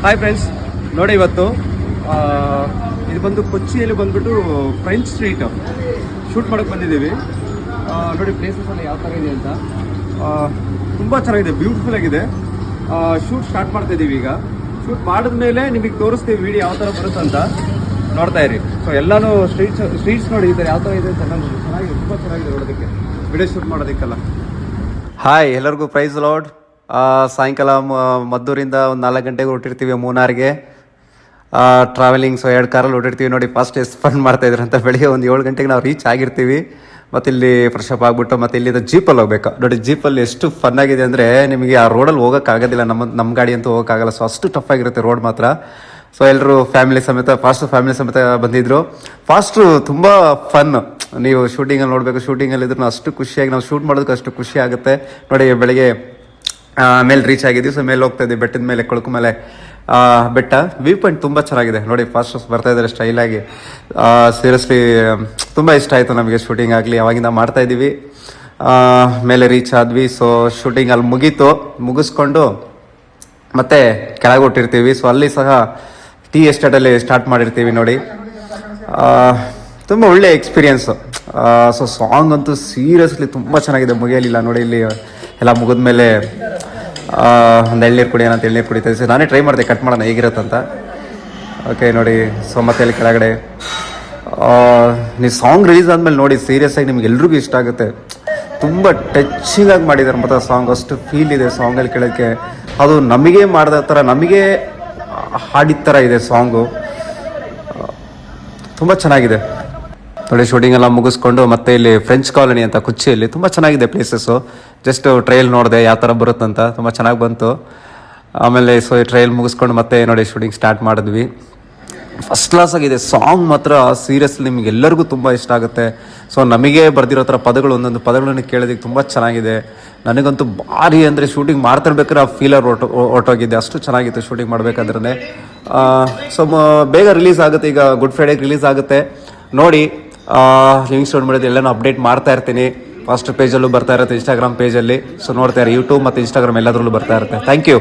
Hi friends, ನೋಡಿ ಇವತ್ತು ಇದು ಬಂದು ಕೊಚ್ಚಿಯಲ್ಲಿ ಬಂದ್ಬಿಟ್ಟು ಫ್ರೆಂಚ್ ಸ್ಟ್ರೀಟ್ ಶೂಟ್ ಮಾಡೋಕ್ಕೆ ಬಂದಿದ್ದೀವಿ. ನೋಡಿ ಪ್ಲೇಸಸ್ ಎಲ್ಲ ಯಾವ ಥರ ಇದೆ ಅಂತ ತುಂಬ ಚೆನ್ನಾಗಿದೆ, ಬ್ಯೂಟಿಫುಲ್ ಆಗಿದೆ. ಶೂಟ್ ಸ್ಟಾರ್ಟ್ ಮಾಡ್ತಾ ಇದ್ದೀವಿ. ಈಗ ಶೂಟ್ ಮಾಡಿದ್ಮೇಲೆ ನಿಮಗೆ ತೋರಿಸ್ತೀವಿ ವಿಡಿಯೋ ಯಾವ ಥರ ಬರುತ್ತೆ ಅಂತ ನೋಡ್ತಾ ಇರಿ. ಸೊ ಎಲ್ಲನೂ ಸ್ಟ್ರೀಟ್ಸ್ ನೋಡಿ ಈ ಥರ ಯಾವ ಥರ ಇದೆ ಅಂತ ಚೆನ್ನಾಗಿದೆ, ತುಂಬ ಚೆನ್ನಾಗಿದೆ ನೋಡೋದಕ್ಕೆ, ವಿಡಿಯೋ ಶೂಟ್ ಮಾಡೋದಕ್ಕೆಲ್ಲ. ಹಾಯ್, ಎಲ್ಲರಿಗೂ ಪ್ರೈಸ್ ಲಾರ್ಡ್. ಸಾಯಂಕಾಲ ಮದ್ದೂರಿಂದ ಒಂದು 4 ಗಂಟೆಗೆ ಹೊರಟಿರ್ತೀವಿ ಮೂನಾರ್ಗೆ. ಟ್ರಾವೆಲಿಂಗ್ 2 ಕಾರಲ್ಲಿ ಹೊರಟಿರ್ತೀವಿ. ನೋಡಿ ಫಾಸ್ಟ್ ಎಷ್ಟು ಫನ್ ಮಾಡ್ತಾಯಿದ್ರು ಅಂತ. ಬೆಳಿಗ್ಗೆ ಒಂದು 7 ಗಂಟೆಗೆ ನಾವು ರೀಚ್ ಆಗಿರ್ತೀವಿ. ಮತ್ತು ಇಲ್ಲಿ ಫ್ರೆಶ್ ಅಪ್ ಆಗಿಬಿಟ್ಟು ಮತ್ತೆ ಇಲ್ಲಿಂದ ಜೀಪಲ್ಲಿ ಹೋಗ್ಬೇಕು. ನೋಡಿ ಜೀಪಲ್ಲಿ ಎಷ್ಟು ಫನ್ ಆಗಿದೆ ಅಂದರೆ ನಿಮಗೆ ಆ ರೋಡಲ್ಲಿ ಹೋಗೋಕ್ಕಾಗೋದಿಲ್ಲ, ನಮ್ಮ ಗಾಡಿ ಅಂತೂ ಹೋಗೋಕ್ಕಾಗಲ್ಲ. ಸೊ ಅಷ್ಟು ಟಫ್ ಆಗಿರುತ್ತೆ ರೋಡ್ ಮಾತ್ರ. ಸೊ ಎಲ್ಲರೂ ಫ್ಯಾಮಿಲಿ ಸಮೇತ ಬಂದಿದ್ದರು. ಫಾಸ್ಟು ತುಂಬ ಫನ್ನು. ನೀವು ಶೂಟಿಂಗಲ್ಲಿ ನೋಡಬೇಕು, ಶೂಟಿಂಗಲ್ಲಿ ಇದ್ರೂ ಅಷ್ಟು ಖುಷಿಯಾಗಿ ನಾವು ಶೂಟ್ ಮಾಡೋದಕ್ಕೆ ಅಷ್ಟು ಖುಷಿ ಆಗುತ್ತೆ. ನೋಡಿ ಬೆಳಗ್ಗೆ ಮೇಲೆ ರೀಚ್ ಆಗಿದ್ದೀವಿ. ಸೊ ಮೇಲೆ ಹೋಗ್ತಾ ಇದ್ದೀವಿ, ಬೆಟ್ಟದ ಮೇಲೆ, ಕೊಳಕು ಮೇಲೆ ಬೆಟ್ಟ. ವ್ಯೂ ಪಾಯಿಂಟ್ ತುಂಬ ಚೆನ್ನಾಗಿದೆ ನೋಡಿ. ಫಾಸ್ಟ್ ಬರ್ತಾ ಇದ್ದಾರೆ ಸ್ಟೈಲಾಗಿ. ಸೀರಿಯಸ್ಲಿ ತುಂಬ ಇಷ್ಟ ಆಯಿತು ನಮಗೆ ಶೂಟಿಂಗ್ ಆಗಲಿ. ಅವಾಗಿಂದ ಮಾಡ್ತಾ ಇದ್ದೀವಿ. ಮೇಲೆ ರೀಚ್ ಆದ್ವಿ. ಸೊ ಶೂಟಿಂಗ್ ಅಲ್ಲಿ ಮುಗಿಸ್ಕೊಂಡು ಮತ್ತೆ ಕೆಳಗೆ ಹೊಟ್ಟಿರ್ತೀವಿ. ಸೊ ಅಲ್ಲಿ ಸಹ ಟೀ ಎಸ್ಟೇಟಲ್ಲಿ ಸ್ಟಾರ್ಟ್ ಮಾಡಿರ್ತೀವಿ. ನೋಡಿ ತುಂಬ ಒಳ್ಳೆ ಎಕ್ಸ್ಪೀರಿಯೆನ್ಸು. ಸೊ ಸಾಂಗ್ ಅಂತೂ ಸೀರಿಯಸ್ಲಿ ತುಂಬ ಚೆನ್ನಾಗಿದೆ, ಮುಗಿಯಲಿಲ್ಲ. ನೋಡಿ ಇಲ್ಲಿ ಎಲ್ಲ ಮುಗಿದ್ಮೇಲೆ ಒಂದು ಎಳ್ನೀರು ಕುಡಿಯೋಣ ಅಂತ ಎಳ್ನೀರು ಕುಡಿತಾ ಇದ್ದೀವಿ. ನಾನೇ ಟ್ರೈ ಮಾಡಿದೆ ಕಟ್ ಮಾಡೋಣ ಹೇಗಿರುತ್ತಂತ. ಓಕೆ ನೋಡಿ. ಸೊ ಮತ್ತೆ ಅಲ್ಲಿ ಕೆಳಗಡೆ ನೀವು ಸಾಂಗ್ ರಿಲೀಸ್ ಆದಮೇಲೆ ನೋಡಿ, ಸೀರಿಯಸ್ ಆಗಿ ನಿಮ್ಗೆ ಎಲ್ರಿಗೂ ಇಷ್ಟ ಆಗುತ್ತೆ. ತುಂಬ ಟಚಿಂಗ್ ಆಗಿ ಮಾಡಿದ್ದಾರೆ ಮತ್ತು ಸಾಂಗ್. ಅಷ್ಟು ಫೀಲ್ ಇದೆ ಸಾಂಗಲ್ಲಿ ಕೇಳೋಕ್ಕೆ. ಅದು ನಮಗೆ ಮಾಡಿದ ಥರ, ನಮಗೆ ಹಾಡಿದ ಥರ ಇದೆ ಸಾಂಗು. ತುಂಬ ಚೆನ್ನಾಗಿದೆ ನೋಡಿ. ಶೂಟಿಂಗ್ ಎಲ್ಲ ಮುಗಿಸ್ಕೊಂಡು ಮತ್ತೆ ಇಲ್ಲಿ ಫ್ರೆಂಚ್ ಕಾಲೋನಿ ಅಂತ ಕೊಚ್ಚಿಯಲ್ಲಿ ತುಂಬ ಚೆನ್ನಾಗಿದೆ ಪ್ಲೇಸಸ್ಸು. ಜಸ್ಟ್ ಟ್ರೈಲ್ ನೋಡಿದೆ ಯಾವ ಥರ ಬರುತ್ತಂತ, ತುಂಬ ಚೆನ್ನಾಗಿ ಬಂತು. ಆಮೇಲೆ ಸೊ ಟ್ರೈಲ್ ಮುಗಿಸ್ಕೊಂಡು ಮತ್ತೆ ನೋಡಿ ಶೂಟಿಂಗ್ ಸ್ಟಾರ್ಟ್ ಮಾಡಿದ್ವಿ. ಫಸ್ಟ್ ಕ್ಲಾಸ್ ಆಗಿದೆ ಸಾಂಗ್ ಮಾತ್ರ. ಸೀರಿಯಸ್ಲಿ ನಿಮ್ಗೆ ಎಲ್ಲರಿಗೂ ತುಂಬ ಇಷ್ಟ ಆಗುತ್ತೆ. ಸೊ ನಮಗೆ ಬರ್ದಿರೋ ಥರ ಪದಗಳು, ಒಂದೊಂದು ಪದಗಳನ್ನು ಕೇಳೋದಕ್ಕೆ ತುಂಬ ಚೆನ್ನಾಗಿದೆ. ನನಗಂತೂ ಭಾರಿ ಅಂದರೆ ಶೂಟಿಂಗ್ ಮಾಡ್ತಿರ್ಬೇಕಾದ್ರೆ ಆ ಫೀಲರ್ ಹೊರಟೋಗಿದ್ದೆ. ಅಷ್ಟು ಚೆನ್ನಾಗಿತ್ತು ಶೂಟಿಂಗ್ ಮಾಡಬೇಕಾದ್ರೆ. ಸೊ ಬೇಗ ರಿಲೀಸ್ ಆಗುತ್ತೆ. ಈಗ ಗುಡ್ ಫ್ರೈಡೆಗೆ ರಿಲೀಸ್ ಆಗುತ್ತೆ ನೋಡಿ. ಲಿವಿಂಗ್ ಸ್ಟೋನ್ ಮಾಡೋದು ಎಲ್ಲನೂ ಅಪ್ಡೇಟ್ ಮಾಡ್ತಾ ಇರ್ತೀನಿ. ಫಸ್ಟ್ ಪೇಜಲ್ಲೂ ಬರ್ತಾ ಇರುತ್ತೆ, ಇನ್ಸ್ಟಾಗ್ರಾಮ್ ಪೇಜಲ್ಲಿ. ಸೊ ನೋಡ್ತಾ ಇರಿ, ಯೂಟ್ಯೂಬ್ ಮತ್ತು ಇನ್ಸ್ಟಾಗ್ರಾಮ್ ಎಲ್ಲದರಲ್ಲೂ ಬರ್ತಾ ಇರುತ್ತೆ. Thank you.